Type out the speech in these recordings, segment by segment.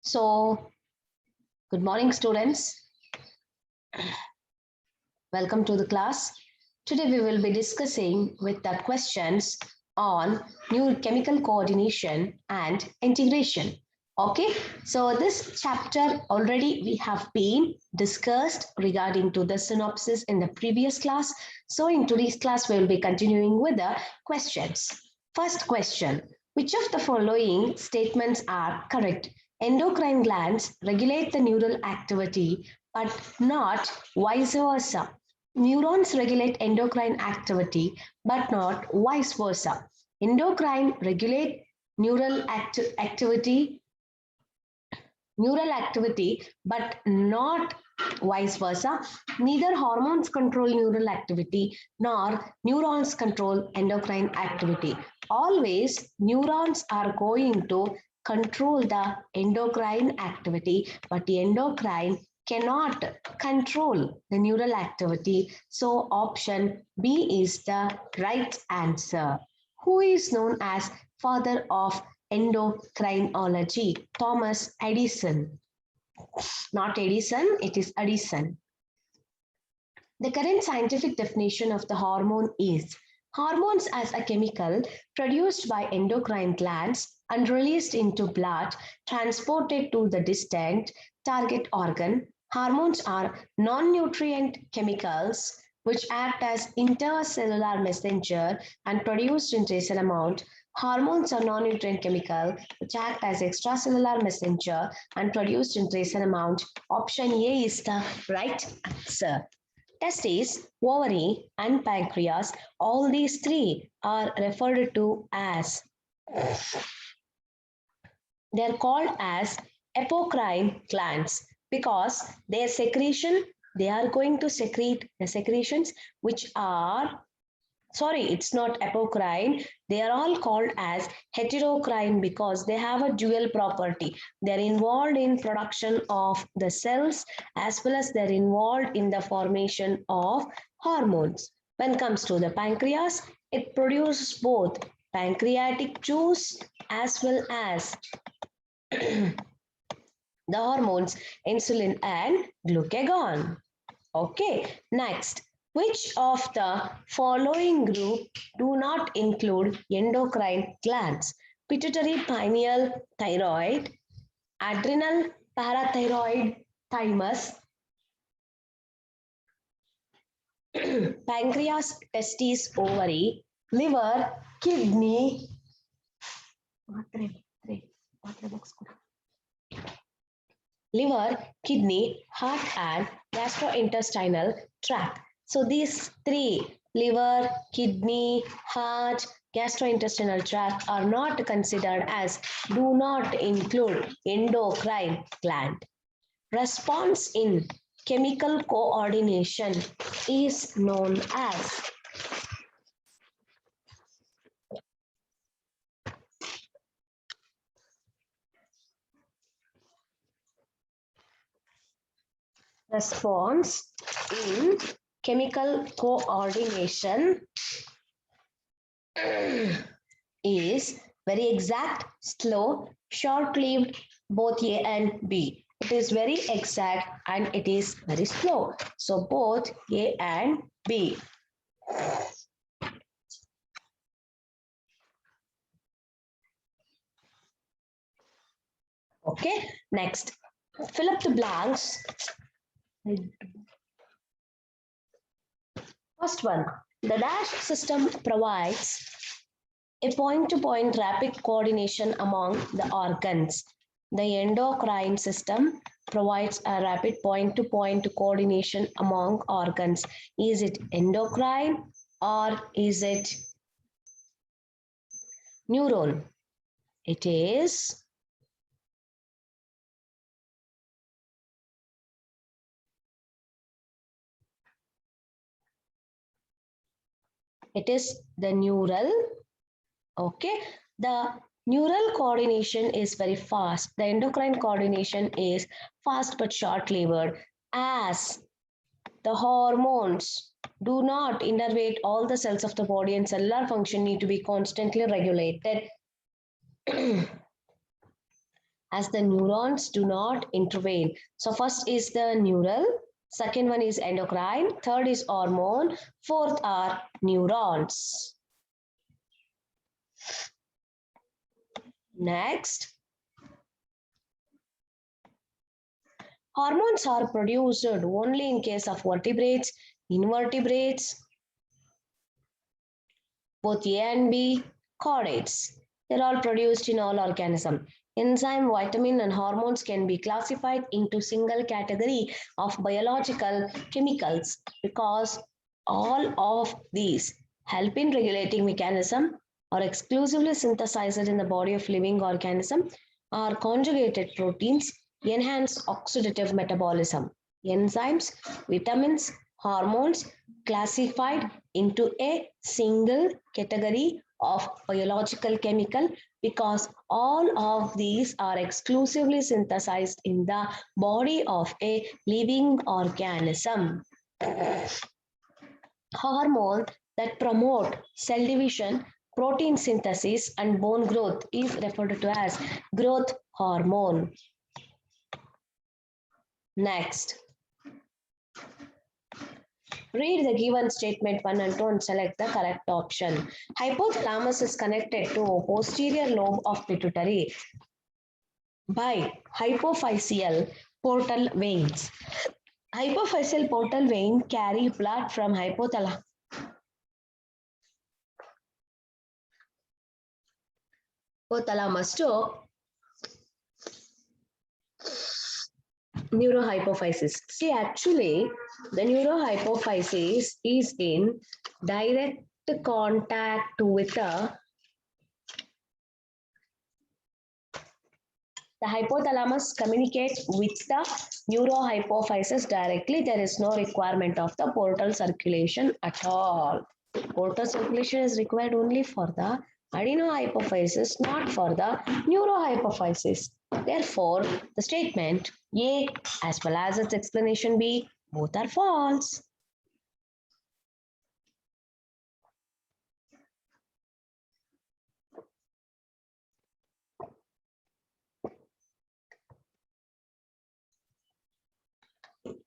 So, good morning, students. Welcome to the class. Today we will be discussing with the questions on new chemical coordination and integration. Okay, so this chapter already we have been discussed regarding to the synopsis in the previous class. So in today's class we will be continuing with the questions. First question, which of the following statements are correct? Endocrine glands regulate the neural activity but not vice versa. Neurons regulate endocrine activity, but not vice versa. Endocrine regulate neural activity, but not vice versa. Neither hormones control neural activity nor neurons control endocrine activity. Always neurons are going to control the endocrine activity, but the endocrine cannot control the neural activity. So option B is the right answer. Who is known as father of endocrinology? Thomas Edison. Not Edison, it is Edison. The current scientific definition of the hormone is hormones as a chemical produced by endocrine glands and released into blood, transported to the distant target organ. Hormones are non-nutrient chemicals which act as intercellular messenger and produced in trace amount. Hormones are non-nutrient chemical which act as extracellular messenger and produced in trace amount. Option A is the right answer. Testes, ovary, and pancreas, all these three are referred to as, they are called as apocrine glands because their secretion, they are going to secrete the secretions which are, sorry, it's not apocrine, they are all called as heterocrine because they have a dual property. They're involved in production of the cells as well as they're involved in the formation of hormones. When it comes to the pancreas, it produces both pancreatic juice as well as the hormones insulin and glucagon. Okay, next, which of the following group do not include endocrine glands? Pituitary, pineal, thyroid, adrenal, parathyroid, thymus, pancreas, testes, ovary, liver, kidney, liver, kidney, heart, and gastrointestinal tract. So these three, liver, kidney, heart, gastrointestinal tract, are not considered as do not include endocrine gland. Response in chemical coordination is known as response in chemical coordination is very exact, slow, short-lived, both A and B. It is very exact and it is very slow. So both A and B. Okay, next, fill up the blanks. First one, the DASH system provides a point-to-point rapid coordination among the organs. The endocrine system provides a rapid point-to-point coordination among organs. Is it endocrine or is it neuron? It is the neural. Okay, the neural coordination is very fast. The endocrine coordination is fast but short-lived, as the hormones do not innervate all the cells of the body and cellular function need to be constantly regulated. as the neurons do not intervene. So first is the neural, second one is endocrine, third is hormone, fourth are neurons. Next, hormones are produced only in case of vertebrates, invertebrates, both A and B, chordates. They're all produced in all organisms. Enzyme, vitamin, and hormones can be classified into single category of biological chemicals because all of these help in regulating mechanism, are exclusively synthesized in the body of living organism, are conjugated proteins, enhance oxidative metabolism. Enzymes, vitamins, hormones classified into a single category of biological chemical because all of these are exclusively synthesized in the body of a living organism. Hormone that promote cell division, protein synthesis, and bone growth is referred to as growth hormone. Next, read the given statement 1 and 2 and select the correct option. Hypothalamus is connected to posterior lobe of pituitary by hypophyseal portal veins. Hypophyseal portal vein carry blood from hypothalamus to neurohypophysis. See, actually, the neurohypophysis is in direct contact with the hypothalamus communicates with the neurohypophysis directly. There is no requirement of the portal circulation at all. Portal circulation is required only for the adenohypophysis, not for the neurohypophysis. Therefore, the statement A as well as its explanation B, both are false.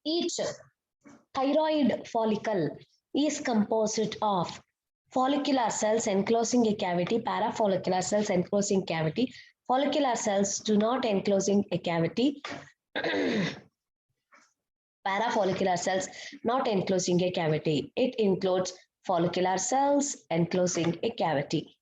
Each thyroid follicle is composed of follicular cells enclosing a cavity, parafollicular cells enclosing cavity. Follicular cells do not enclosing a cavity. Parafollicular cells not enclosing a cavity. It includes follicular cells enclosing a cavity.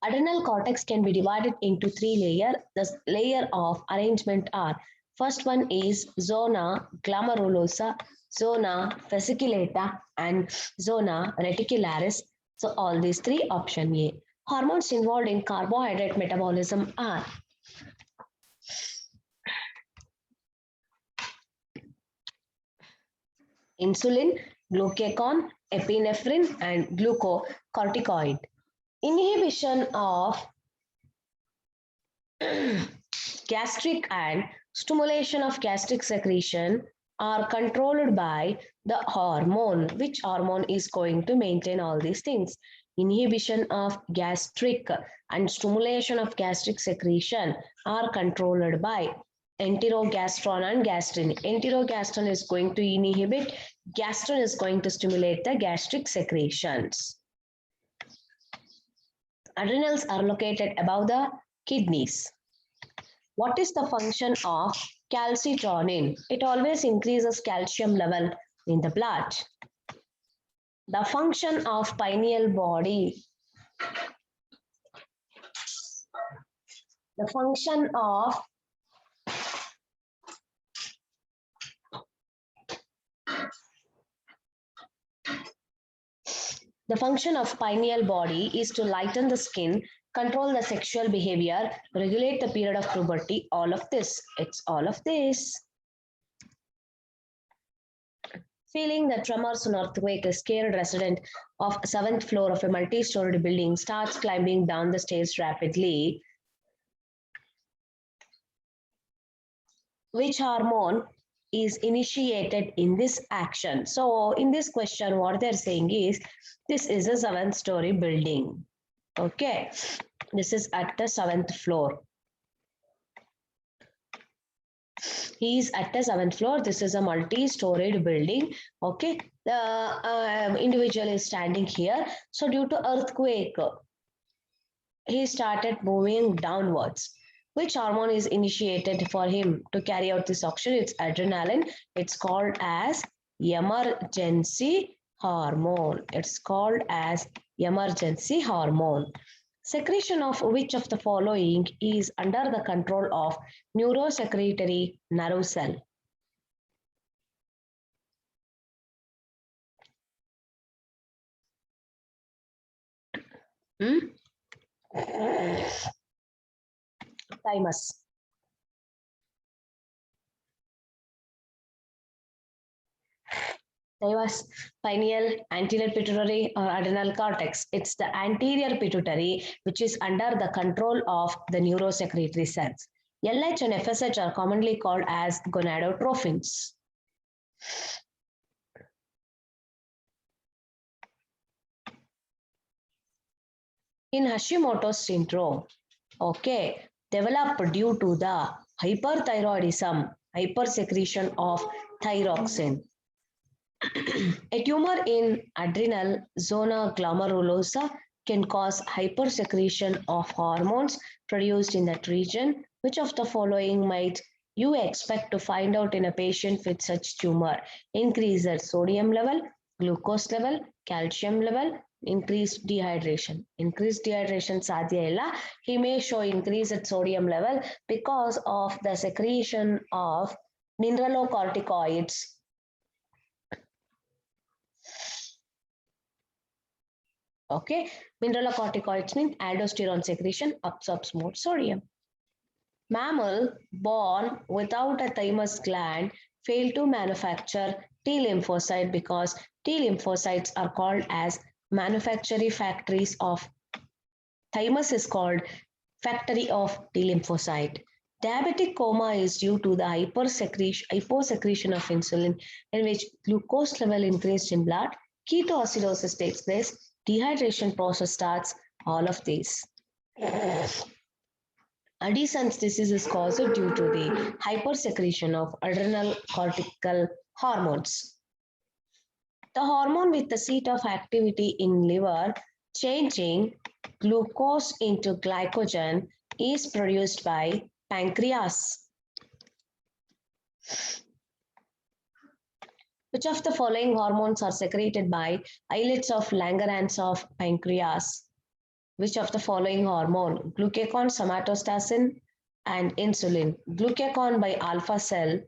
Adrenal cortex can be divided into 3 layers. The layer of arrangement are: first one is zona glomerulosa, zona fasciculata, and zona reticularis. So all these 3, option A. Hormones involved in carbohydrate metabolism are insulin, glucagon, epinephrine, and glucocorticoid. Inhibition of gastric and stimulation of gastric secretion are controlled by the hormone. Which hormone is going to maintain all these things? Inhibition of gastric and stimulation of gastric secretion are controlled by enterogastron and gastrin. Enterogastron is going to inhibit, gastrin is going to stimulate the gastric secretions. Adrenals are located above the kidneys. What is the function of calcitonin? It always increases calcium level in the blood. The function of pineal body. The function of pineal body is to lighten the skin, control the sexual behavior, regulate the period of puberty, all of this. It's all of this. Feeling the tremors on earthquake, a scared resident of 7th floor of a multi-storied building starts climbing down the stairs rapidly. Which hormone is initiated in this action? So in this question, what they're saying is, this is a 7th story building. Okay, this is at the 7th floor. He is at the 7th floor. This is a multi-storied building. Okay, the individual is standing here. So due to earthquake, he started moving downwards. Which hormone is initiated for him to carry out this action? It's adrenaline. It's called as emergency hormone. It's called as emergency hormone. Secretion of which of the following is under the control of neurosecretory nerve cell? Thymus. Thymus, pineal, anterior pituitary, or adrenal cortex. It's the anterior pituitary, which is under the control of the neurosecretory cells. LH and FSH are commonly called as gonadotrophins. In Hashimoto's syndrome, okay, developed due to the hyperthyroidism, hypersecretion of thyroxine. A tumor in adrenal zona glomerulosa can cause hypersecretion of hormones produced in that region. Which of the following might you expect to find out in a patient with such tumor? Increased sodium level, glucose level, calcium level, increased dehydration. Increased dehydration sadhya illa. He may show increased sodium level because of the secretion of mineralocorticoids. Okay, mineralocorticoids mean aldosterone secretion absorbs more sodium. Mammal born without a thymus gland fail to manufacture T lymphocyte because T lymphocytes are called as manufacturing factories of thymus is called factory of T lymphocyte. Diabetic coma is due to the hyposecretion of insulin in which glucose level increased in blood. Ketoacidosis takes place. Dehydration process starts. All of these. Addison's disease is caused due to the hypersecretion of adrenal cortical hormones. The hormone with the seat of activity in liver changing glucose into glycogen is produced by pancreas. Which of the following hormones are secreted by islets of Langerhans of pancreas? Which of the following hormone? Glucagon, somatostatin, and insulin. Glucagon by alpha cell,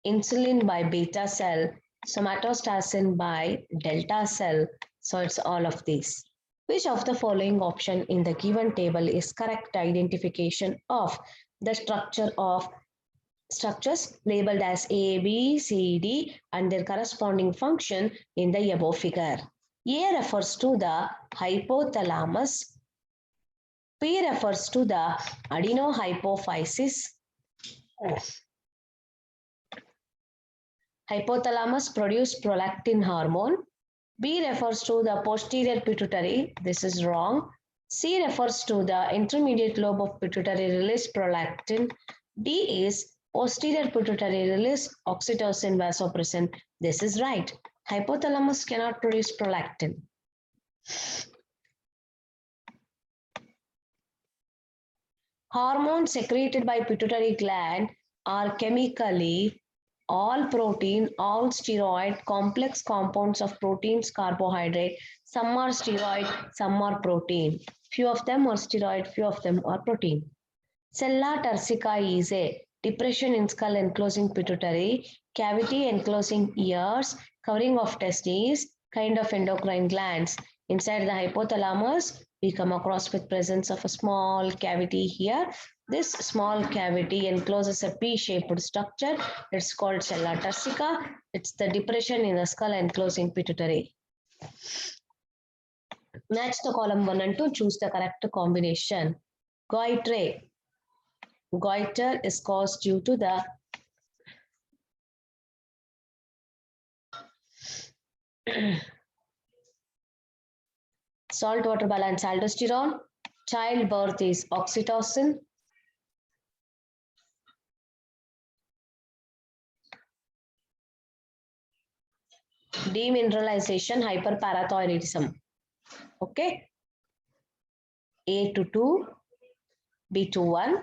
insulin by beta cell, somatostatin by delta cell. So it's all of these. Which of the following option in the given table is correct identification of the structure of structures labeled as A, B, C, D and their corresponding function in the above figure? A refers to the hypothalamus. P refers to the adenohypophysis. Hypothalamus produces prolactin hormone. B refers to the posterior pituitary. This is wrong. C refers to the intermediate lobe of pituitary release prolactin. D is posterior pituitary release oxytocin vasopressin. This is right. Hypothalamus cannot produce prolactin. Hormones secreted by pituitary gland are chemically all protein, all steroid, complex compounds of proteins, carbohydrate. Some are steroid, some are protein. Few of them are steroid, few of them are protein. Sella turcica is a depression in skull enclosing pituitary, cavity enclosing ears, covering of testes, kind of endocrine glands. Inside the hypothalamus, we come across with presence of a small cavity here. This small cavity encloses a P-shaped structure. It's called sella turcica. It's the depression in the skull enclosing pituitary. Match the column 1 and 2. Choose the correct combination. Goitre. Goiter is caused due to the salt water balance aldosterone. Childbirth is oxytocin. Demineralization, hyperparathyroidism. Okay. A to 2, B to 1.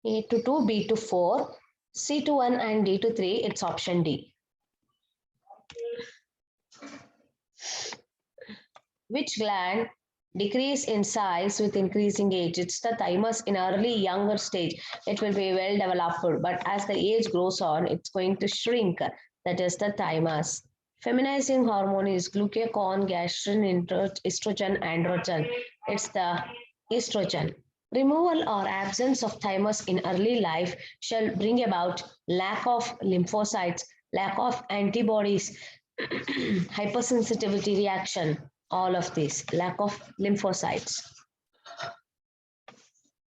A to 2, B to 4, C to 1 and D to 3, it's option D. Which gland decrease in size with increasing age? It's the thymus. In early younger stage, it will be well developed, but as the age grows on, it's going to shrink. That is the thymus. Feminizing hormone is glucagon, gastrin, estrogen, androgen. It's the estrogen. Removal or absence of thymus in early life shall bring about lack of lymphocytes, lack of antibodies, hypersensitivity reaction, all of this, lack of lymphocytes.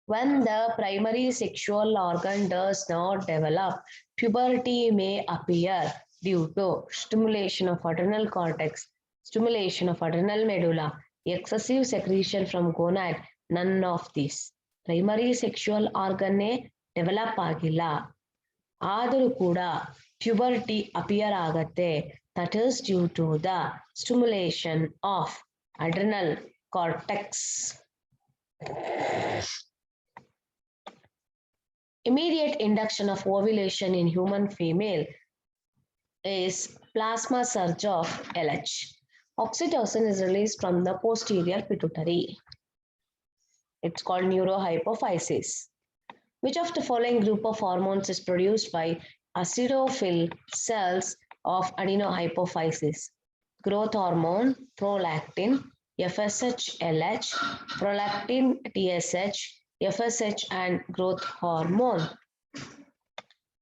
When the primary sexual organ does not develop, puberty may appear due to stimulation of adrenal cortex, stimulation of adrenal medulla, excessive secretion from gonad, none of these. Primary sexual organ develop ಆಗಿಲ್ಲ ಆದರೂ ಕೂಡ puberty appear ಆಗತ್ತೆ. That is due to the stimulation of adrenal cortex. Immediate induction of ovulation in human female is plasma surge of LH. Oxytocin is released from the posterior pituitary. It's called neurohypophysis. Which of the following group of hormones is produced by acidophil cells of adenohypophysis? Growth hormone, prolactin, FSH, LH, prolactin, TSH, FSH and growth hormone.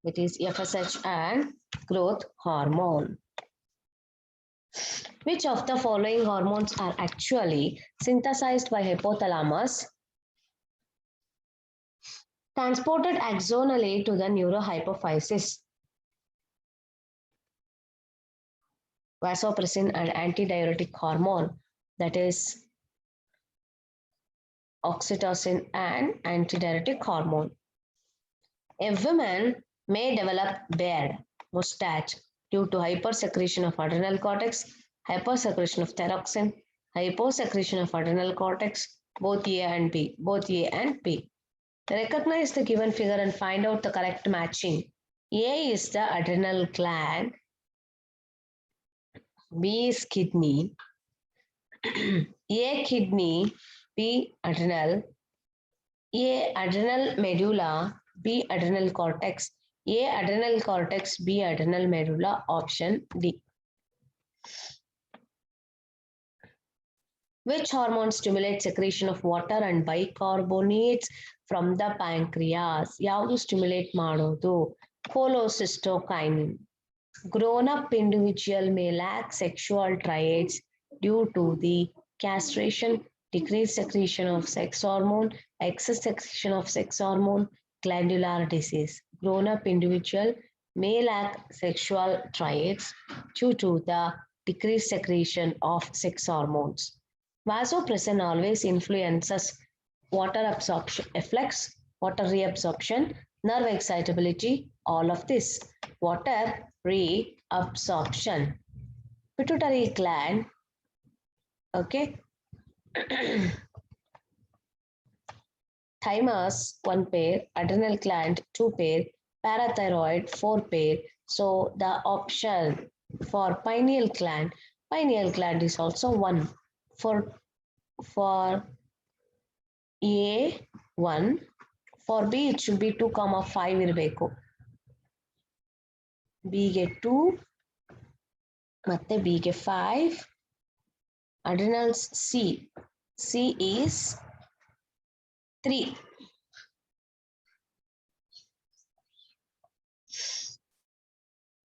It is FSH and growth hormone. Which of the following hormones are actually synthesized by hypothalamus, transported axonally to the neurohypophysis? Vasopressin and antidiuretic hormone, that is oxytocin and antidiuretic hormone. A woman may develop beard, mustache due to hypersecretion of adrenal cortex, hypersecretion of thyroxine, hyposecretion of adrenal cortex, both A and B, both A and B. Recognize the given figure and find out the correct matching. A is the adrenal gland, B is kidney, A kidney, B adrenal, A adrenal medulla, B adrenal cortex, A adrenal cortex, B adrenal medulla, option D. Which hormone stimulates secretion of water and bicarbonates from the pancreas? ಯಾವುದು stimulate ಮಾಡೋದು? Cholecystokinin. Grown-up individual may lack sexual traits due to the castration, decreased secretion of sex hormone, excess secretion of sex hormone, glandular disease. Grown-up individual may lack sexual traits due to the decreased secretion of sex hormones. Vasopressin always influences water absorption, affects water reabsorption, nerve excitability, all of this. Water reabsorption. Pituitary gland, okay. Thymus, 1 pair, adrenal gland, 2 pair, parathyroid, 4 pair. So the option for pineal gland is also 1. For A1, for B it should be 2,5 ಇರಬೇಕು. B ಗೆ 2 ಮತ್ತೆ B ಗೆ 5. Adrenals C is 3.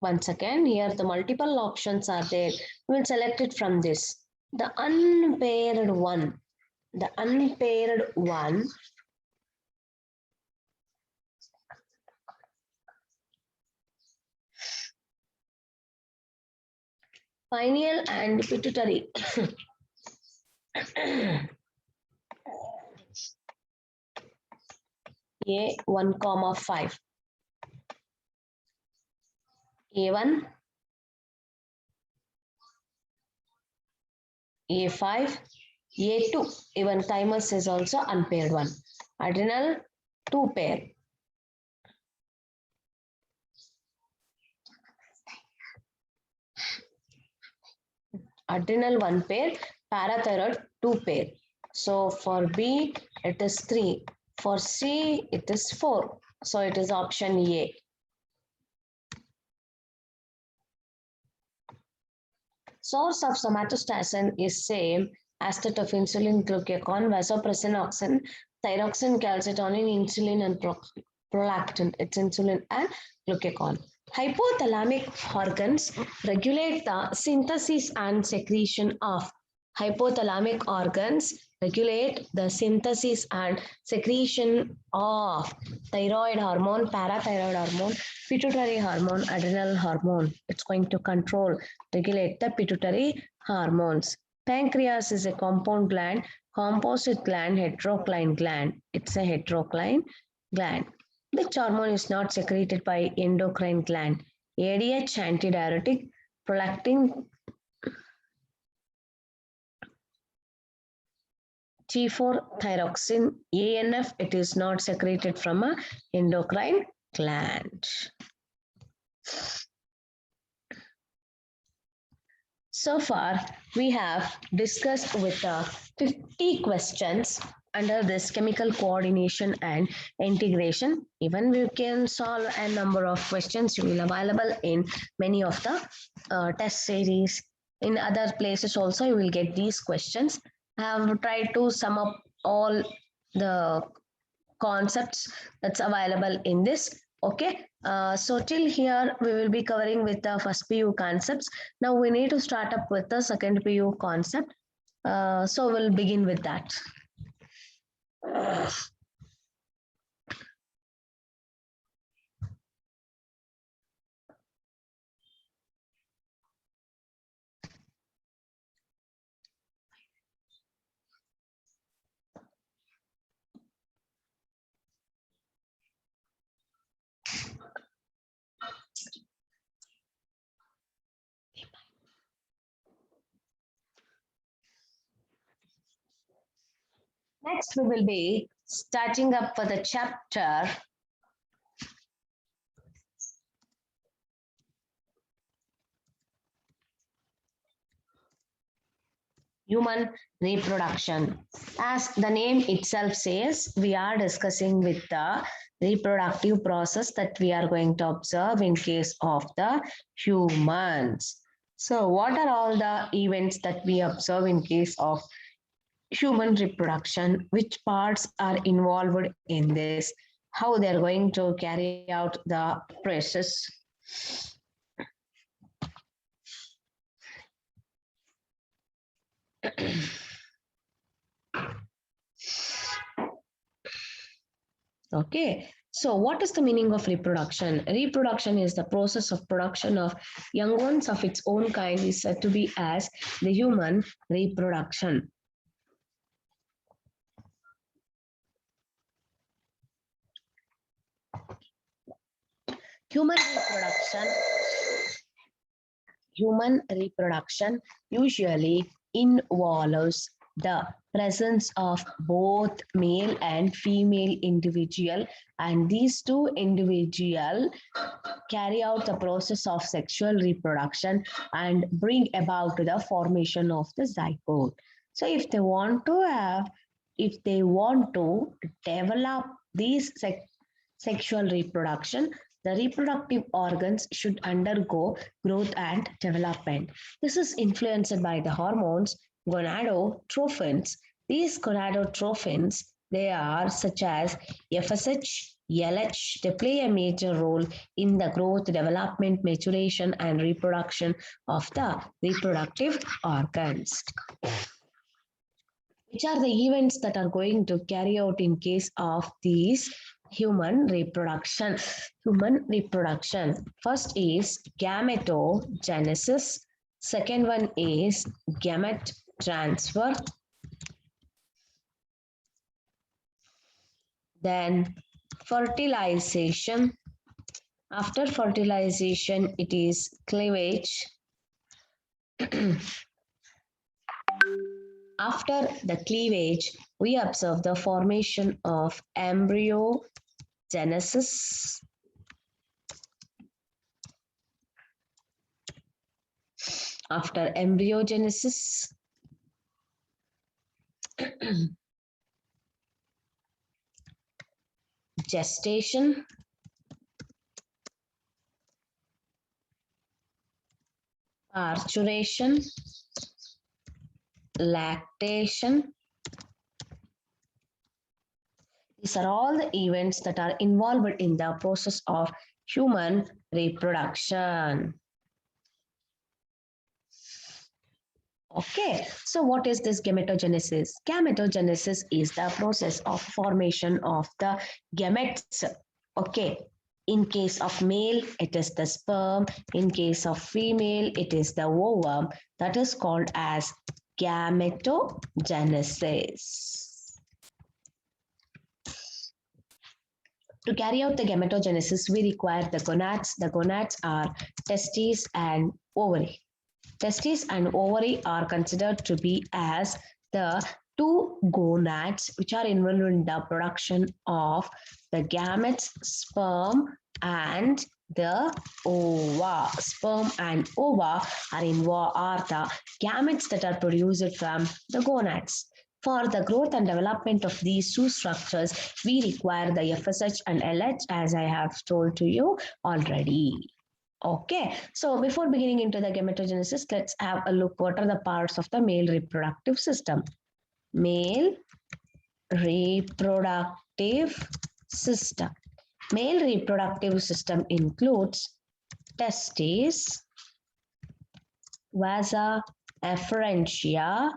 Once again, here the multiple options are there. We will select it from this. The unpaired one Pineal and pituitary. A1, 5. A1, A5, A2. Even thymus is also unpaired one. Adrenal, 2 pair. Adrenal, 1 pair. Parathyroid, 2 pair. So for B, it is 3. For C, it is 4. So it is option A. Source of somatostatin is same as that of insulin, glucagon, vasopressin, auxin, thyroxine, calcitonin, insulin, and prolactin. It's insulin and glucagon. Hypothalamic organs regulate the synthesis and secretion of hypothalamic organs regulate the synthesis and secretion of thyroid hormone, parathyroid hormone, pituitary hormone, adrenal hormone. It's going to control, regulate the pituitary hormones. Pancreas is a compound gland, composite gland, heterocline gland. It's a heterocline gland. Which hormone is not secreted by endocrine gland? ADH, antidiuretic, prolactin, T4, thyroxine, ANF, it is not secreted from a endocrine gland. So far, we have discussed with 50 questions under this chemical coordination and integration. Even we can solve a number of questions you will available in many of the test series. In other places also you will get these questions. I have tried to sum up all the concepts that's available in this. Okay, so till here we will be covering with the first PU concepts. Now we need to start up with the second PU concept. So we'll begin with that. Next, we will be starting up for the chapter human reproduction. As the name itself says, we are discussing with the reproductive process that we are going to observe in case of the humans. So what are all the events that we observe in case of human reproduction? Which parts are involved in this? How they are going to carry out the process? Okay, so what is the meaning of reproduction? Reproduction is the process of production of young ones of its own kind is said to be as the human reproduction. Human reproduction usually involves the presence of both male and female individual, and these two individual carry out the process of sexual reproduction and bring about the formation of the zygote. So if they want to develop these sexual reproduction, the reproductive organs should undergo growth and development. This is influenced by the hormones, gonadotrophins. These gonadotrophins, they are such as FSH, LH. They play a major role in the growth, development, maturation, and reproduction of the reproductive organs. Which are the events that are going to carry out in case of these human reproduction? First is gametogenesis, Second one is gamete transfer. Then fertilization. After fertilization, it is cleavage. After the cleavage, we observe the formation of embryogenesis. After embryogenesis, gestation, parturition, lactation. These are all the events that are involved in the process of human reproduction. Okay, so what is this gametogenesis? Gametogenesis is the process of formation of the gametes. Okay, in case of male, it is the sperm. In case of female, it is the ovum. That is called as gametogenesis. To carry out the gametogenesis, we require the gonads. The gonads are testes and ovary. Testes and ovary are considered to be as the two gonads which are involved in the production of the gametes, sperm and the ova. Sperm and ova are the gametes that are produced from the gonads. For the growth and development of these two structures, we require the FSH and LH, as I have told to you already. Okay, so before beginning into the gametogenesis, let's have a look what are the parts of the male reproductive system. Male reproductive system. Male reproductive system includes testes, vasa efferentia.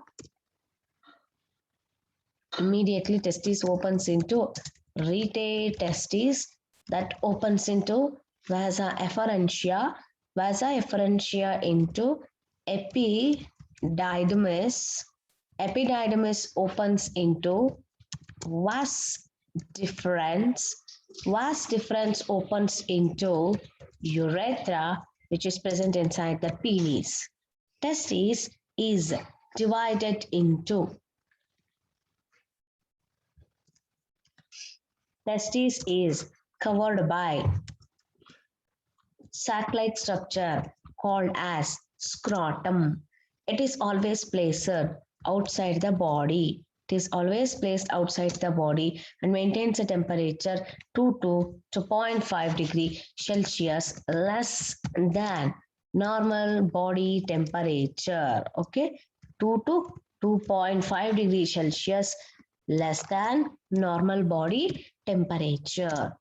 Immediately testes opens into rete testes, that opens into vasa efferentia into epididymis. Epididymis opens into vas deferens. Vas deferens opens into urethra, which is present inside the penis. Testes is divided into testes is covered by sac-like structure called as scrotum. It is always placed outside the body. It is always placed outside the body and maintains a temperature 2 to 2.5 degrees Celsius less than normal body temperature. Okay, 2 to 2.5 degrees Celsius less than normal body temperature.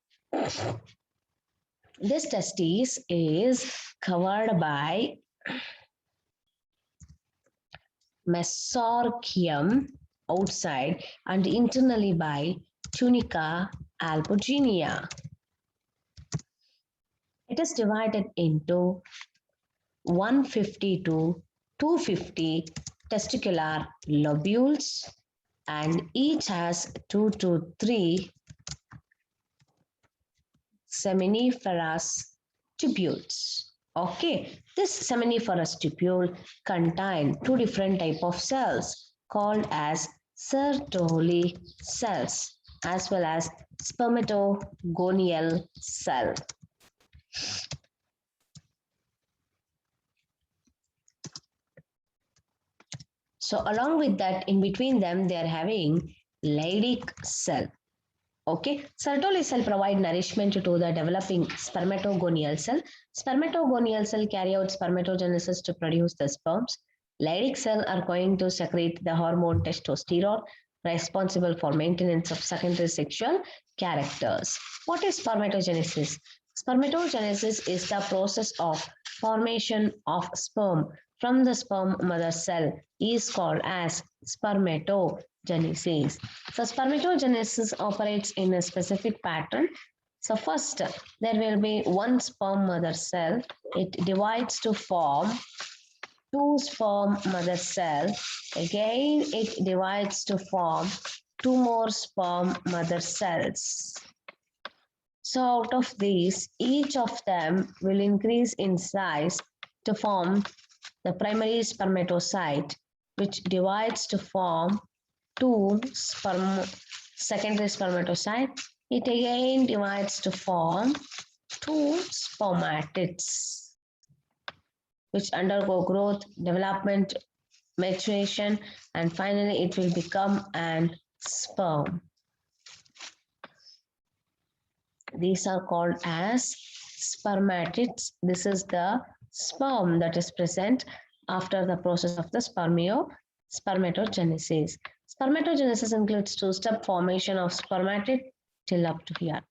This testis is covered by mesorchium outside and internally by tunica albuginea. It is divided into 150 to 250 testicular lobules and each has 2 to 3 seminiferous tubules. Okay, this seminiferous tubule contain two different type of cells called as Sertoli cells as well as spermatogonial cell. So along with that, in between them, they are having Leydig cell. Okay, Sertoli cell provide nourishment to the developing spermatogonial cell. Spermatogonial cell carry out spermatogenesis to produce the sperms. Leydig cell are going to secrete the hormone testosterone, responsible for maintenance of secondary sexual characters. What is spermatogenesis? Spermatogenesis is the process of formation of sperm from the sperm mother cell is called as spermatogenesis. So spermatogenesis operates in a specific pattern. So first, there will be one sperm mother cell. It divides to form two sperm mother cell. Again, it divides to form two more sperm mother cells. So out of these, each of them will increase in size to form the primary spermatocyte, which divides to form two secondary spermatocyte. It again divides to form two spermatids, which undergo growth, development, maturation, and finally it will become an sperm. These are called as spermatids. This is the sperm that is present after the process of the spermatogenesis. Spermatogenesis includes two-step formation of spermatid till up to here.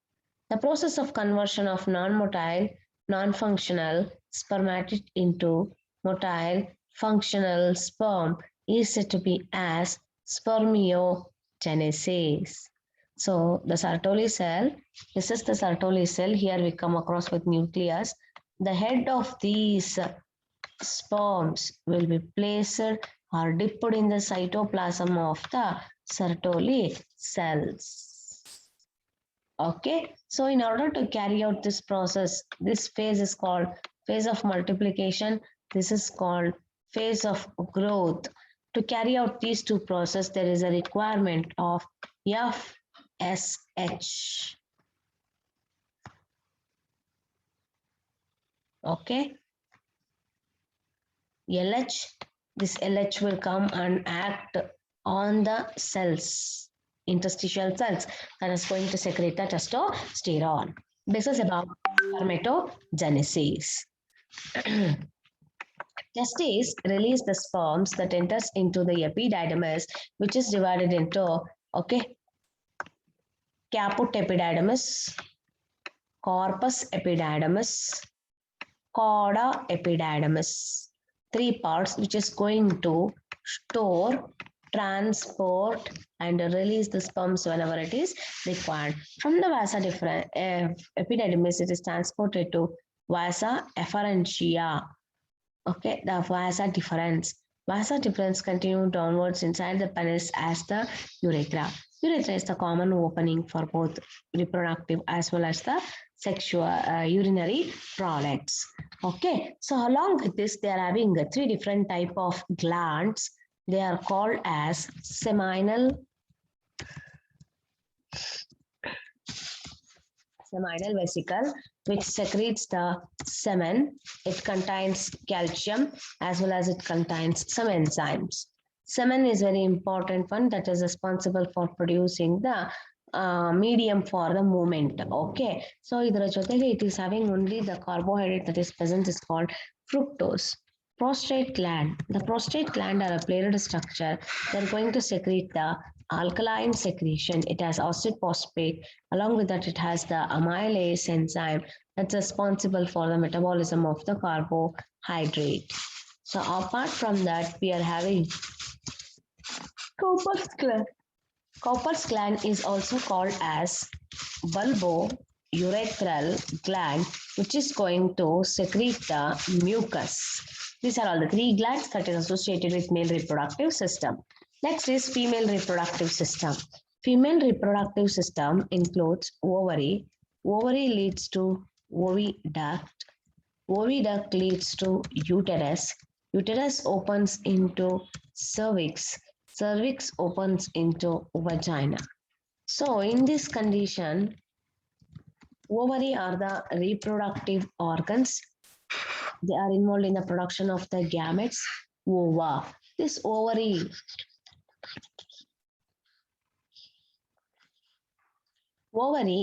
The process of conversion of non-motile, non-functional spermatid into motile functional sperm is said to be as spermiogenesis. So the Sertoli cell, this is the Sertoli cell. Here we come across with nucleus. The head of these sperms will be placed or dipped in the cytoplasm of the Sertoli cells. Okay, so in order to carry out this process, this phase is called phase of multiplication. This is called phase of growth. To carry out these two processes, there is a requirement of FSH. Okay. LH, this LH will come and act on the cells, interstitial cells, that is going to secrete the testosterone. This is about spermatogenesis. Testes release the sperms that enters into the epididymis, which is divided into, okay, caput epididymis, corpus epididymis, cauda epididymis. Three parts which is going to store, transport, and release the sperms whenever it is required. From the vasa epididymis, it is transported to vasa efferentia. Okay, the vasa deferens. Vasa deferens continue downwards inside the penis as the urethra. Urethra is the common opening for both reproductive as well as the sexual urinary products. Okay, so along with this, they are having three different type of glands. They are called as seminal vesicle, which secretes the semen. It contains calcium as well as it contains some enzymes. Semen is very important one that is responsible for producing the medium for the movement. Okay, so it is having only the carbohydrate that is present is called fructose. Prostate gland. The prostate gland are a platelet structure. They're going to secrete the alkaline secretion. It has acid phosphate. Along with that, it has the amylase enzyme that's responsible for the metabolism of the carbohydrate. So apart from that, we are having Cowper's gland. Cowper's gland is also called as bulbourethral gland, which is going to secrete the mucus. These are all the three glands that is associated with male reproductive system. Next is female reproductive system. Female reproductive system includes ovary. Ovary leads to oviduct. Oviduct leads to uterus. Uterus opens into cervix. Cervix opens into vagina. So in this condition, ovary are the reproductive organs. They are involved in the production of the gametes, ova. This ovary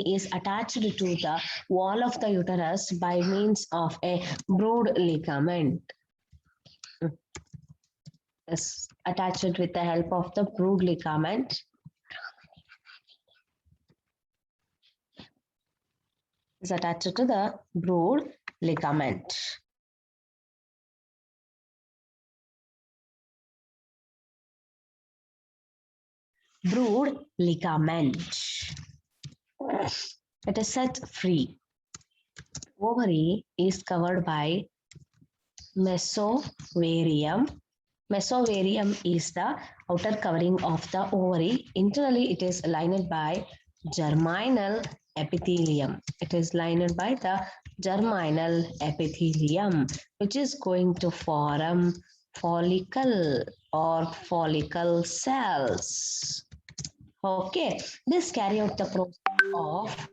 is attached to the wall of the uterus by means of a brood ligament. Is attached with the help of the brood ligament. Is attached to the brood ligament. Brood ligament. It is set free. Ovary is covered by Mesovarium. Mesovarium is the outer covering of the ovary. Internally, it is lined by germinal epithelium. It is lined by the germinal epithelium, which is going to form follicle or follicle cells. Okay, this carry out the process of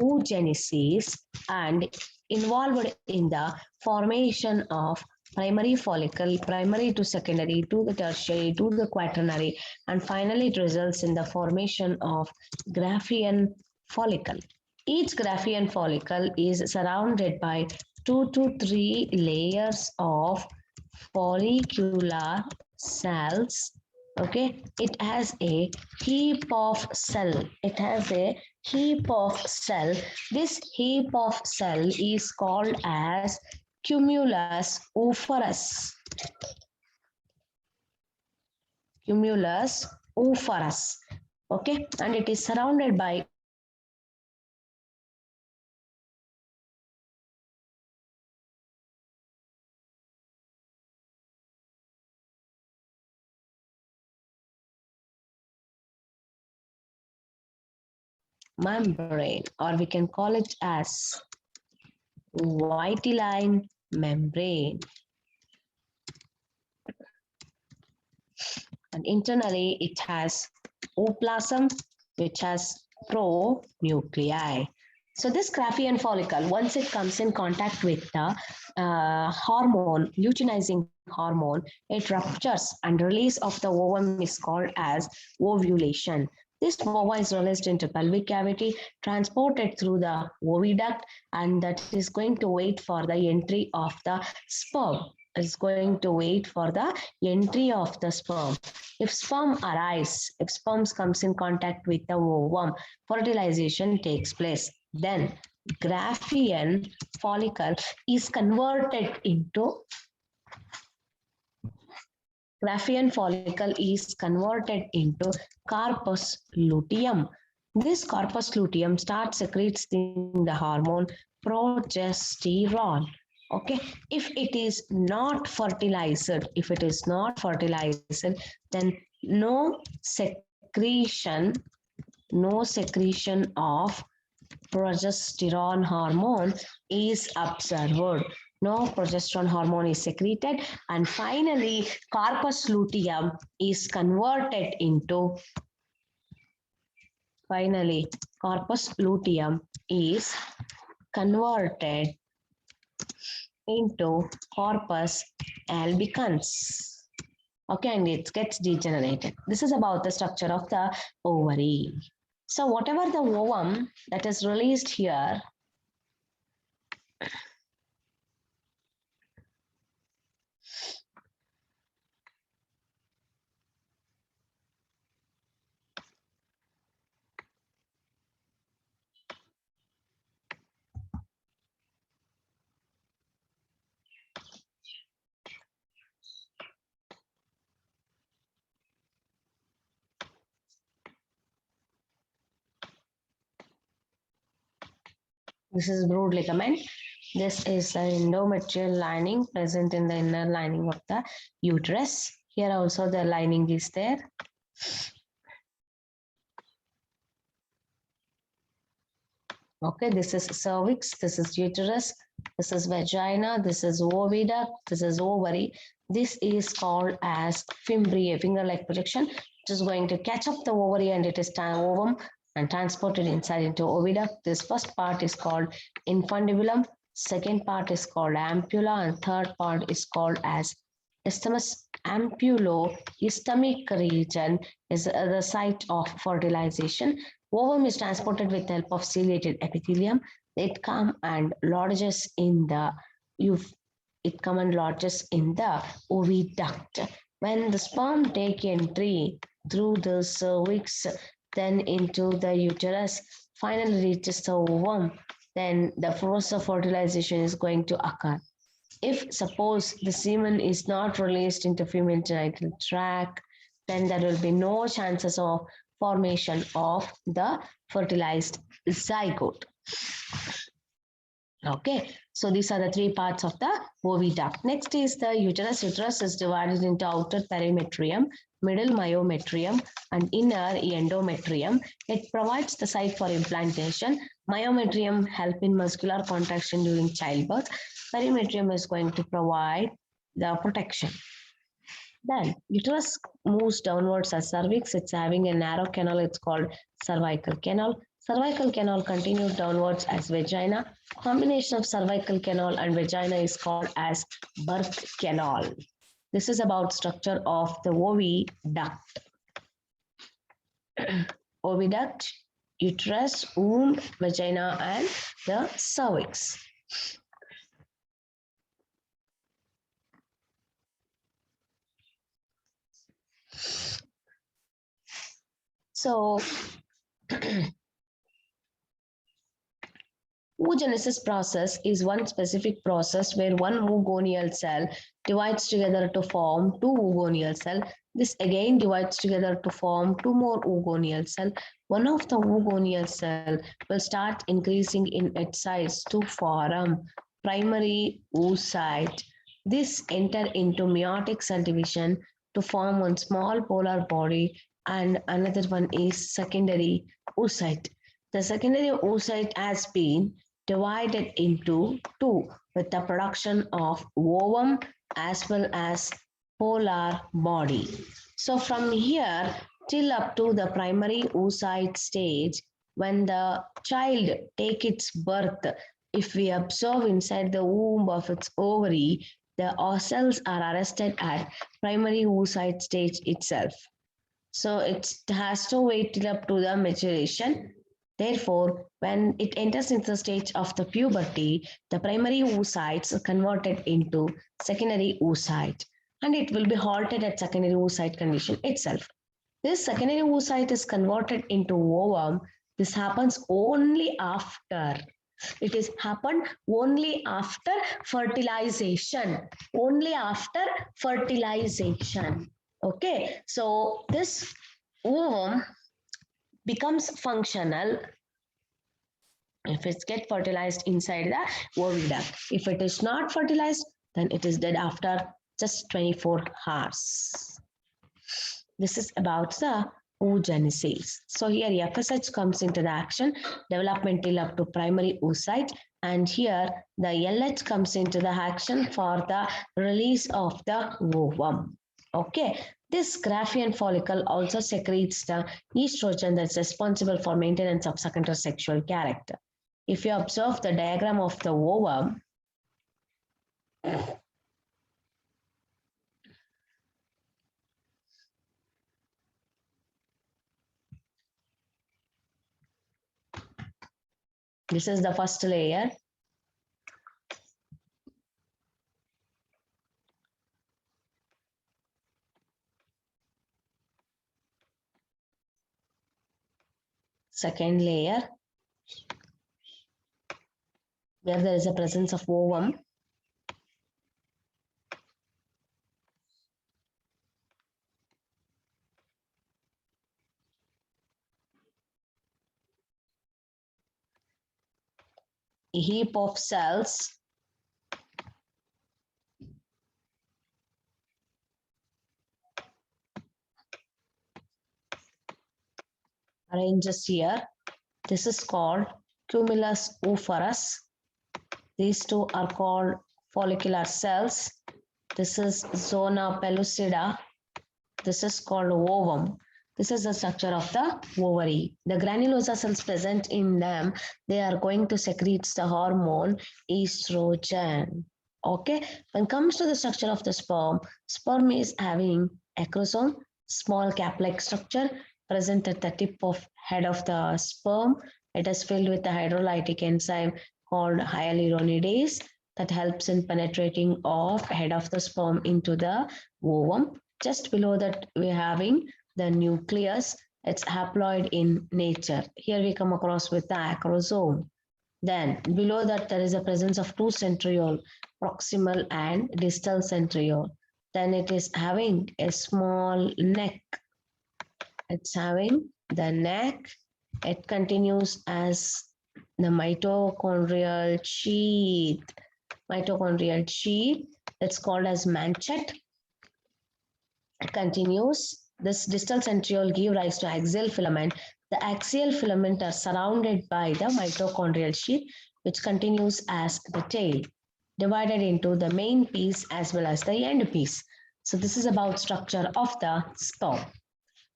oogenesis and involved in the formation of primary follicle, primary to secondary to the tertiary to the quaternary, and finally it results in the formation of Graafian follicle. Each Graafian follicle is surrounded by 2 to 3 layers of follicular cells. Okay, it has a heap of cell. It has a heap of cell. This heap of cell is called as cumulus oophorus. Cumulus oophorus. Okay, and it is surrounded by membrane, or we can call it as vitelline membrane. And internally it has ooplasm, which has pronuclei. So this Graafian follicle, once it comes in contact with the hormone, luteinizing hormone, it ruptures and release of the ovum is called as ovulation. This ova is released into pelvic cavity, transported through the oviduct, and that is going to wait for the entry of the sperm. Is going to wait for the entry of the sperm. If sperm arrives, if sperms comes in contact with the ovum, fertilization takes place. Then Graafian follicle is converted into corpus luteum. This corpus luteum starts secreting the hormone progesterone. Okay, if it is not fertilized, then no secretion of progesterone hormone is observed. No progesterone hormone is secreted, and finally corpus luteum is converted into corpus albicans. Okay, and it gets degenerated. This is about the structure of the ovary. So whatever the ovum that is released here, this is brood ligament. This is an endometrial lining present in the inner lining of the uterus. Here also the lining is there. Okay, this is cervix, this is uterus, this is vagina, this is oviduct, this is ovary. This is called as fimbriae, finger-like projection, which is going to catch up the ovary and it is ovum and transported inside into oviduct. This first part is called infundibulum, second part is called ampulla, and third part is called as isthmus. Ampulo-isthmic region is the site of fertilization. Ovum is transported with the help of ciliated epithelium. It comes and lodges in the oviduct. When the sperm take entry through the cervix, then into the uterus, finally reaches the ovum, then the process of fertilization is going to occur. If suppose the semen is not released into female genital tract, then there will be no chances of formation of the fertilized zygote. Okay, So these are the three parts of the oviduct. Next is the uterus. Uterus is divided into outer perimetrium, middle myometrium, and inner endometrium. It provides the site for implantation. Myometrium help in muscular contraction during childbirth. Perimetrium is going to provide the protection. Then uterus moves downwards as cervix. It's having a narrow canal. It's called cervical canal. Cervical canal continues downwards as vagina. Combination of cervical canal and vagina is called as birth canal. This is about structure of the oviduct. Oviduct, uterus, womb, vagina, and the cervix. So oogenesis process is one specific process where one oogonial cell divides together to form two oogonial cells. This again divides together to form two more oogonial cells. One of the oogonial cell will start increasing in its size to form primary oocyte. This enter into meiotic cell division to form one small polar body, and another one is secondary oocyte. The secondary oocyte has been divided into two with the production of ovum as well as polar body. So from here till up to the primary oocyte stage, when the child take its birth, if we observe inside the womb of its ovary, the cells are arrested at primary oocyte stage itself. So it has to wait till up to the maturation. Therefore, when it enters into the stage of the puberty, the primary oocytes are converted into secondary oocyte, and it will be halted at secondary oocyte condition itself. This secondary oocyte is converted into ovum. This happens only after. It is happened only after fertilization. Only after fertilization. Okay, so this ovum becomes functional if it gets fertilized inside the oviduct. If it is not fertilized, then it is dead after just 24 hours. This is about the oogenesis. So here FSH comes into the action, development till up to primary oocyte, and here the LH comes into the action for the release of the ovum. Okay, this Graafian follicle also secretes the estrogen that's responsible for maintenance of secondary sexual character. If you observe the diagram of the ovum, this is the first layer. Second layer, where there is a presence of ovum. A heap of cells arranges here. This is called cumulus oophorus. These two are called follicular cells. This is zona pellucida. This is called ovum. This is the structure of the ovary. The granulosa cells present in them, they are going to secrete the hormone estrogen. Okay, when it comes to the structure of the sperm is having acrosome, small cap-like structure present at the tip of head of the sperm. It is filled with the hydrolytic enzyme called hyaluronidase that helps in penetrating of head of the sperm into the ovum. Just below that, we're having the nucleus. It's haploid in nature. Here we come across with the acrosome. Then below that, there is a presence of two centriole, proximal and distal centriole. Then it is having a small neck. It's having the neck. It continues as the mitochondrial sheath. Mitochondrial sheath, it's called as manchet. It continues. This distal centriole give rise to axial filament. The axial filament are surrounded by the mitochondrial sheath, which continues as the tail, divided into the main piece as well as the end piece. So this is about structure of the sperm.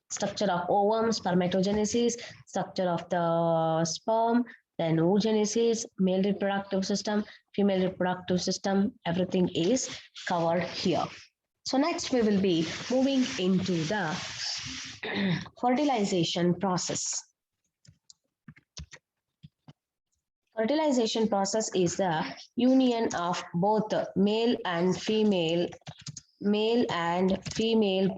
Structure of ovum, spermatogenesis, structure of the sperm, then oogenesis, male reproductive system, female reproductive system, everything is covered here. So next we will be moving into the fertilization process. Fertilization process is the union of both male and female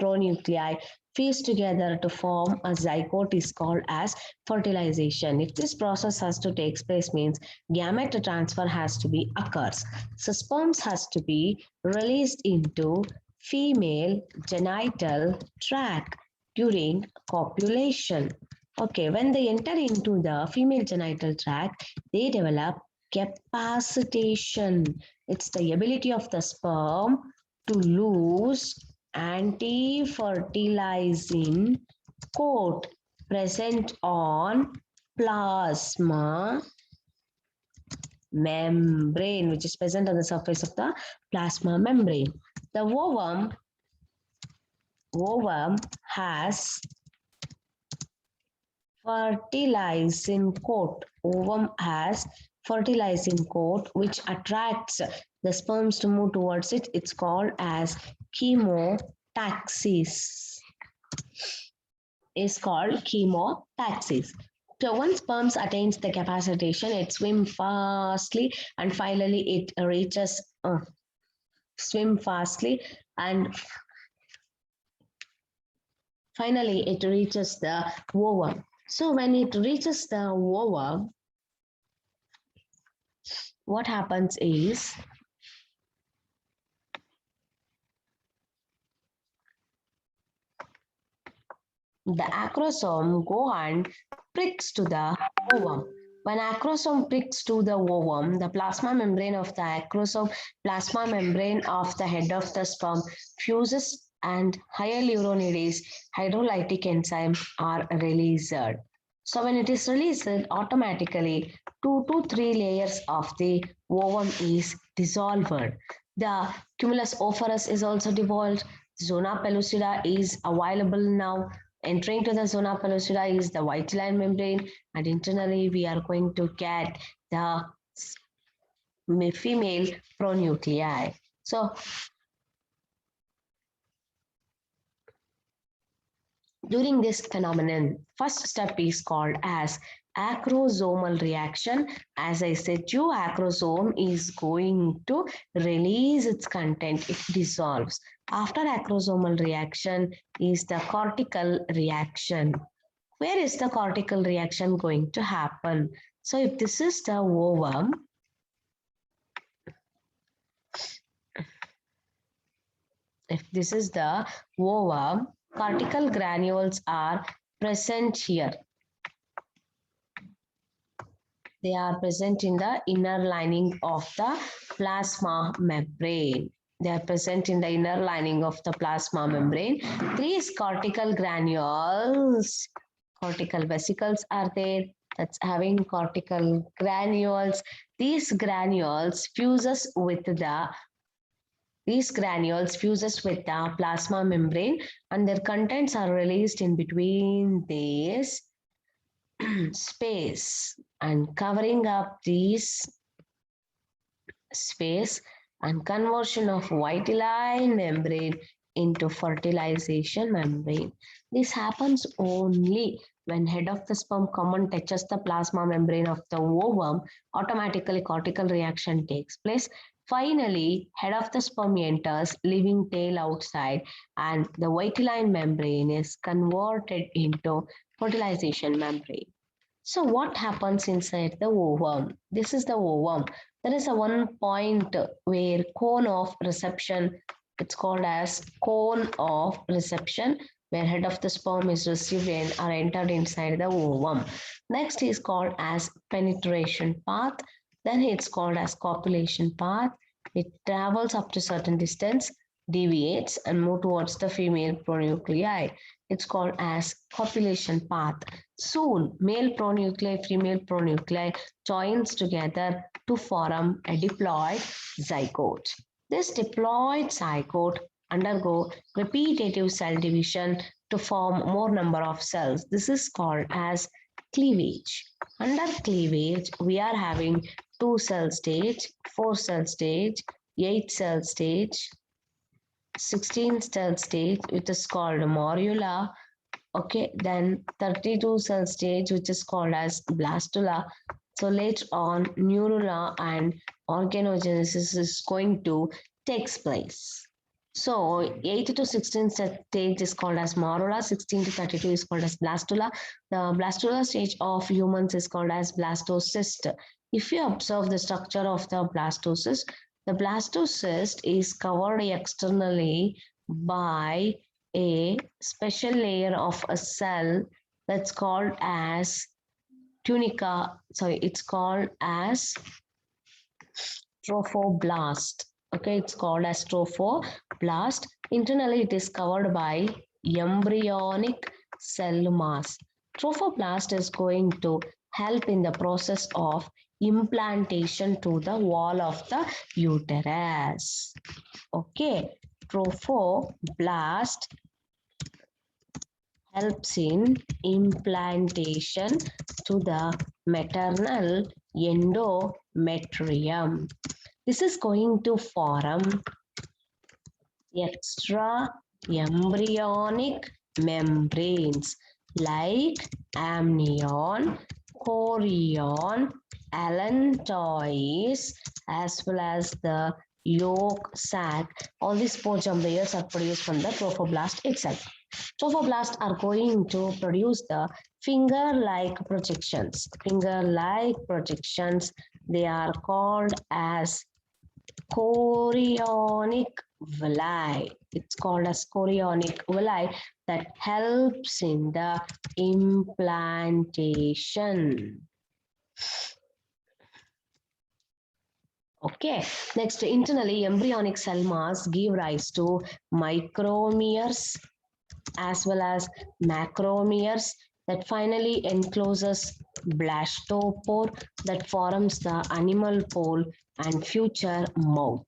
pronuclei fused together to form a zygote is called as fertilization. If this process has to take place, means gamete transfer has to be occurs. So sperms has to be released into female genital tract during copulation. Okay, when they enter into the female genital tract, they develop capacitation. It's the ability of the sperm to lose anti-fertilizing coat present on plasma membrane, which is present on the surface of the plasma membrane. The ovum has fertilizing coat. Ovum has fertilizing coat which attracts the sperms to move towards it. It's called as chemotaxis. Is called chemotaxis. So once sperms attains the capacitation, it swims fastly and finally it reaches swim fastly and finally it reaches the ovum. So when it reaches the ovum, what happens is the acrosome go and pricks to the ovum. When acrosome pricks to the ovum, the plasma membrane of the acrosome, plasma membrane of the head of the sperm fuses and hyaluronidase hydrolytic enzymes are released. So when it is released, automatically 2 to 3 layers of the ovum is dissolved. The cumulus ovorus is also dissolved. Zona pellucida is available now. Entering to the zona pellucida is the vitelline membrane, and internally we are going to get the female pronuclei. So during this phenomenon, first step is called as acrosomal reaction. As I said, your acrosome is going to release its content, it dissolves. After acrosomal reaction is the cortical reaction. Where is the cortical reaction going to happen? So if this is the ovum, cortical granules are present here. They are present in the inner lining of the plasma membrane. They are present in the inner lining of the plasma membrane. These cortical granules, cortical vesicles are there. That's having cortical granules. These granules fuses with the plasma membrane and their contents are released in between this space and covering up this space and conversion of vitelline membrane into fertilization membrane. This happens only when head of the sperm come and touches the plasma membrane of the ovum, automatically cortical reaction takes place. Finally, head of the sperm enters, leaving tail outside, and the vitelline membrane is converted into fertilization membrane. So what happens inside the ovum? This is the ovum. There is a one point where cone of reception, it's called as cone of reception. where head of the sperm is received or entered inside the ovum. Next is called as penetration path. Then it's called as copulation path. It travels up to certain distance, deviates and move towards the female pronuclei. It's called as copulation path. Soon, male pronuclei, female pronuclei joins together to form a diploid zygote. This diploid zygote undergo repetitive cell division to form more number of cells. This is called as cleavage. Under cleavage, we are having 2 cell stage, 4 cell stage, 8 cell stage, 16 cell stage, which is called morula. Okay, then 32 cell stage, which is called as blastula. So later on, neurula and organogenesis is going to take place. So 8 to 16 stage is called as morula, 16 to 32 is called as blastula. The blastula stage of humans is called as blastocyst. If you observe the structure of the blastocyst is covered externally by a special layer of a cell that's called as tunica. Sorry, it's called as trophoblast. Okay, it's called as trophoblast. Internally, it is covered by embryonic cell mass. Trophoblast is going to help in the process of implantation to the wall of the uterus. Okay, trophoblast helps in implantation to the maternal endometrium. This is going to form extra embryonic membranes like amnion, chorion, allantois, as well as the yolk sac. All these 4 germ layers are produced from the trophoblast itself. Trophoblasts are going to produce the finger-like projections. Finger-like projections, they are called as chorionic villi. It's called as chorionic villi that helps in the implantation. Okay, next, internally, embryonic cell mass give rise to micromeres as well as macromeres that finally encloses blastopore that forms the animal pole and future mouth.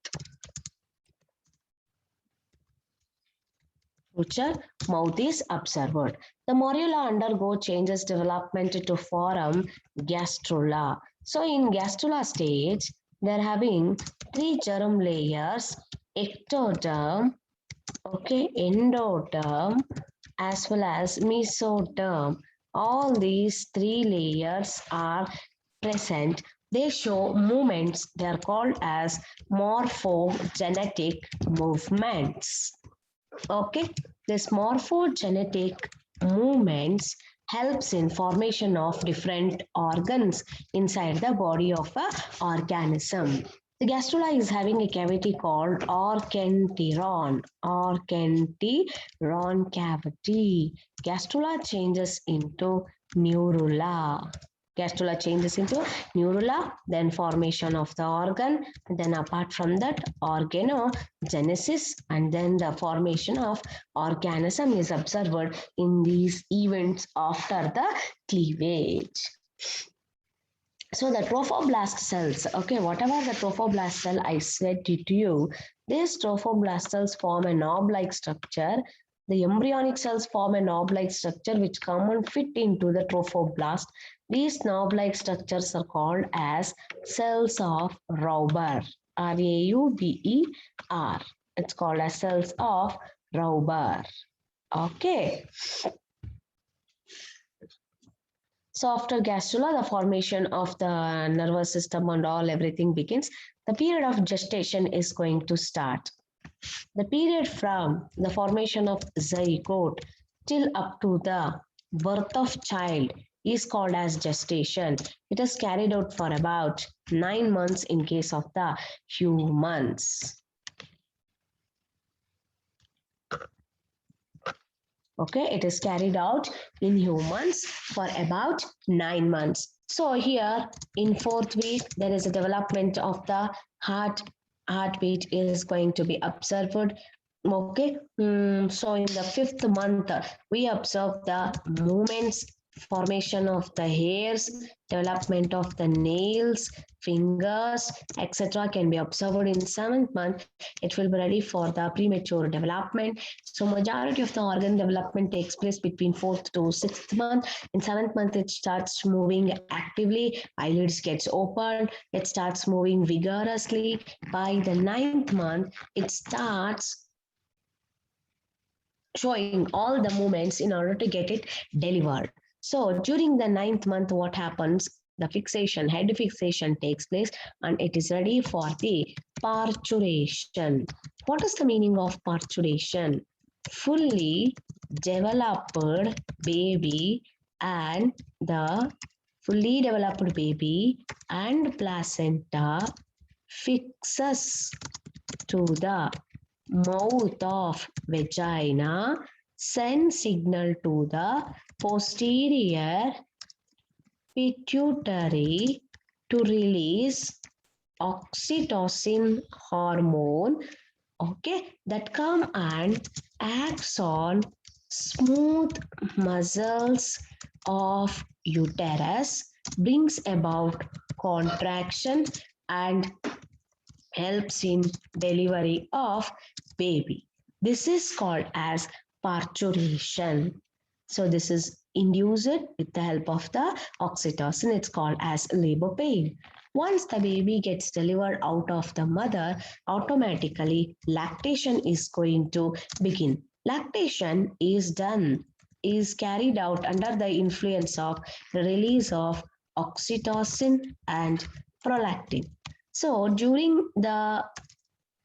Future mouth is observed. The morula undergo changes development to form gastrula. So in gastrula stage, they're having 3 germ layers, ectoderm, okay, endoderm, as well as mesoderm. All these 3 layers are present. They show movements. They are called as morphogenetic movements. Okay, this morphogenetic movements helps in formation of different organs inside the body of an organism. The gastrula is having a cavity called orchentron. Orchentron cavity. Gastrula changes into neurula. Gastrula changes into neurula, then formation of the organ, then apart from that, organogenesis, and then the formation of organism is observed in these events after the cleavage. So the trophoblast cells, okay, whatever the trophoblast cell I said to you, these trophoblast cells form a knob-like structure. The embryonic cells form a knob-like structure which come and fit into the trophoblast. These knob-like structures are called as cells of Rauber, R-A-U-B-E-R. It's called as cells of Rauber. Okay. So after gastrula, the formation of the nervous system and everything begins. The period of gestation is going to start. The period from the formation of zygote till up to the birth of child is called as gestation. It is carried out for about 9 months in case of the humans. Okay, it is carried out in humans for about 9 months. So here in 4th week, there is a development of the heartbeat is going to be observed. Okay, so in the 5th month, we observe the movements, formation of the hairs, development of the nails, fingers, etc. can be observed in 7th month. It will be ready for the premature development. So majority of the organ development takes place between 4th to 6th month. In 7th month, it starts moving actively. Eyelids gets opened. It starts moving vigorously. By the 9th month, it starts showing all the movements in order to get it delivered. So during the 9th month, what happens? The fixation, head fixation takes place and it is ready for the parturition. What is the meaning of parturition? Fully developed baby and the fully developed baby and placenta fixes to the mouth of vagina, send signal to the posterior pituitary to release oxytocin hormone, okay, that come and acts on smooth muscles of uterus, brings about contraction and helps in delivery of baby. This is called as parturition. So this is induced with the help of the oxytocin. It's called as labor pain. Once the baby gets delivered out of the mother, automatically lactation is going to begin. Lactation is carried out under the influence of release of oxytocin and prolactin. So during the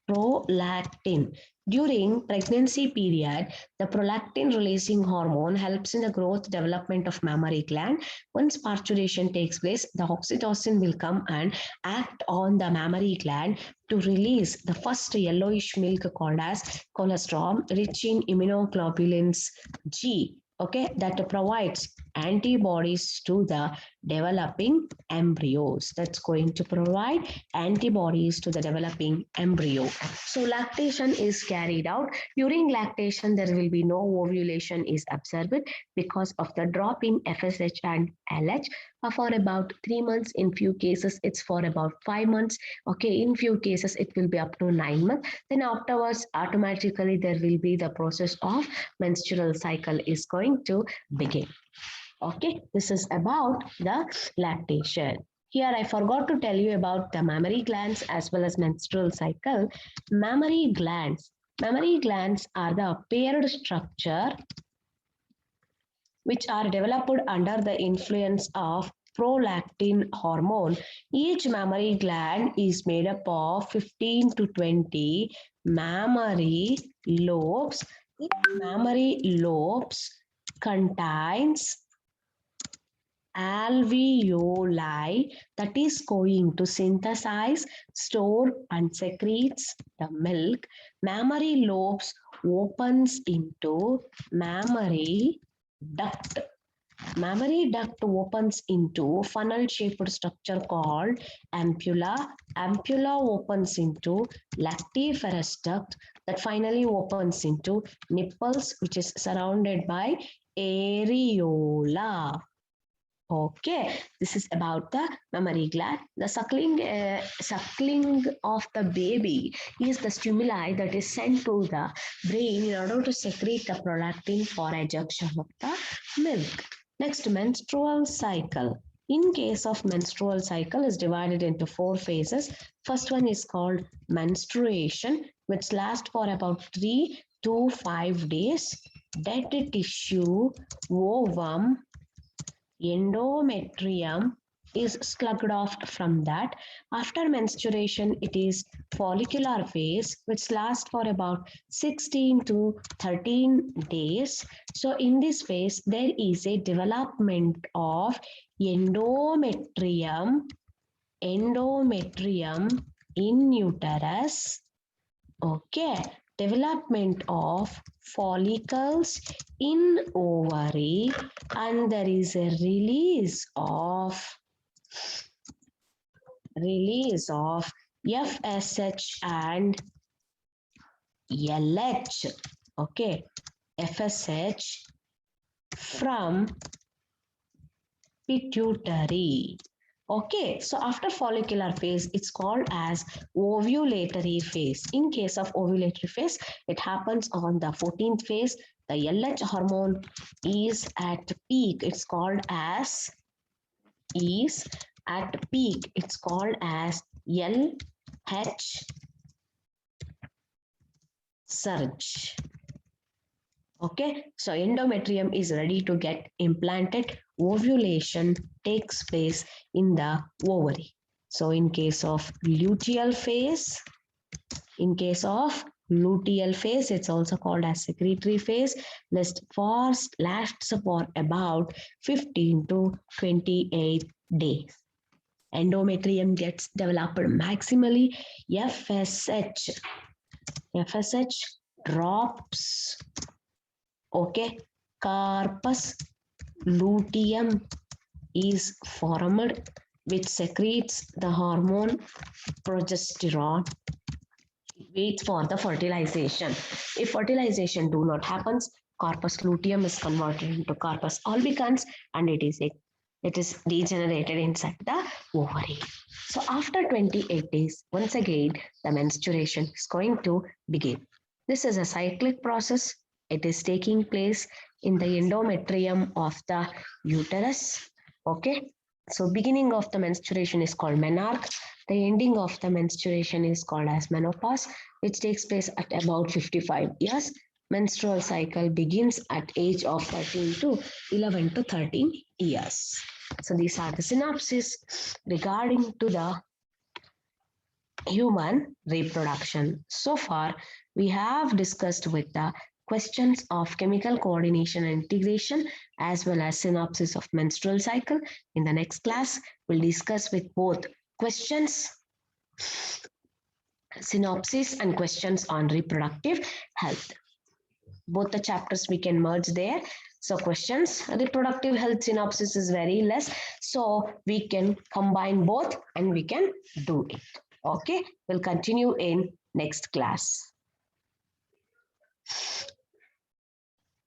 prolactin, during pregnancy period, the prolactin releasing hormone helps in the growth development of mammary gland. Once parturition takes place, the oxytocin will come and act on the mammary gland to release the first yellowish milk called as colostrum, rich in immunoglobulins G. Okay, that provides antibodies to the developing embryos. That's going to provide antibodies to the developing embryo. So lactation is carried out. During lactation, there will be no ovulation is observed because of the drop in FSH and LH for about 3 months. In few cases, it's for about 5 months. Okay, in few cases, it will be up to 9 months. Then afterwards, automatically there will be the process of menstrual cycle is going to begin. Okay, this is about the lactation. Here I forgot to tell you about the mammary glands as well as menstrual cycle. Mammary glands. Mammary glands are the paired structure which are developed under the influence of prolactin hormone. Each mammary gland is made up of 15 to 20 mammary lobes. Each mammary lobes contains alveoli that is going to synthesize, store and secretes the milk. Mammary lobes opens into mammary duct. Mammary duct opens into funnel-shaped structure called ampulla. Ampulla opens into lactiferous duct that finally opens into nipples, which is surrounded by areola. Okay, this is about the mammary gland. The suckling of the baby is the stimuli that is sent to the brain in order to secrete the prolactin for ejection of the milk. Next, menstrual cycle. In case of menstrual cycle is divided into 4 phases. First one is called menstruation, which lasts for about 3 to 5 days. Dead tissue, ovum, endometrium is slugged off from that. After menstruation, it is follicular phase, which lasts for about 16 to 13 days. So in this phase, there is a development of endometrium in uterus. Okay, development of follicles in ovary, and there is a release of FSH and LH. Okay, FSH from pituitary. Okay, so after follicular phase, it's called as ovulatory phase. In case of ovulatory phase, it happens on the 14th phase. The LH hormone is at peak. It's called as LH surge. Okay, so endometrium is ready to get implanted. Ovulation takes place in the ovary. So in case of luteal phase, it's also called as secretory phase. Lasts for about 15 to 28 days. Endometrium gets developed maximally. FSH drops. Okay, corpus luteum is formed, which secretes the hormone progesterone. It waits for the fertilization. If fertilization do not happen, corpus luteum is converted into corpus albicans, and it is degenerated inside the ovary. So after 28 days, once again, the menstruation is going to begin. This is a cyclic process. It is taking place in the endometrium of the uterus. Okay. So beginning of the menstruation is called menarche. The ending of the menstruation is called as menopause, which takes place at about 55 years. Menstrual cycle begins at age of 13 to 11 to 13 years. So these are the synopsis regarding to the human reproduction. So far, we have discussed with the questions of chemical coordination and integration, as well as synopsis of menstrual cycle. In the next class, we'll discuss with both questions, synopsis, and questions on reproductive health. Both the chapters we can merge there. So questions, reproductive health synopsis is very less. So we can combine both and we can do it. Okay, we'll continue in next class.